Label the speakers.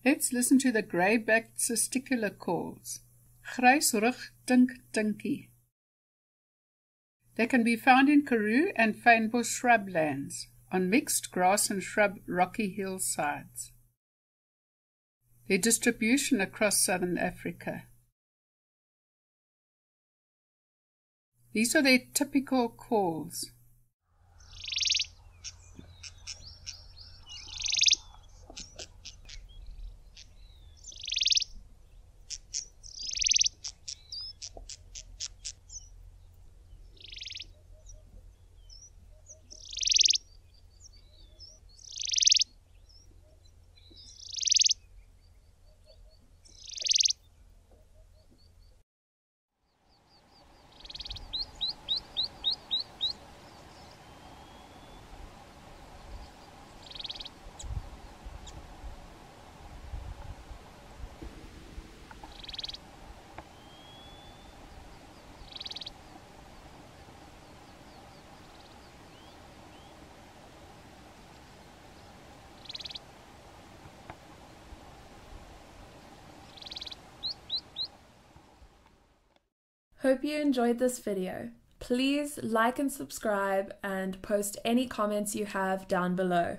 Speaker 1: Let's listen to the grey-backed testicular calls. Grysrug tink tinkie. They can be found in Karoo and fynbos shrublands, on mixed grass and shrub rocky hillsides. Their distribution across southern Africa. These are their typical calls.
Speaker 2: Hope you enjoyed this video. Please like and subscribe and post any comments you have down below.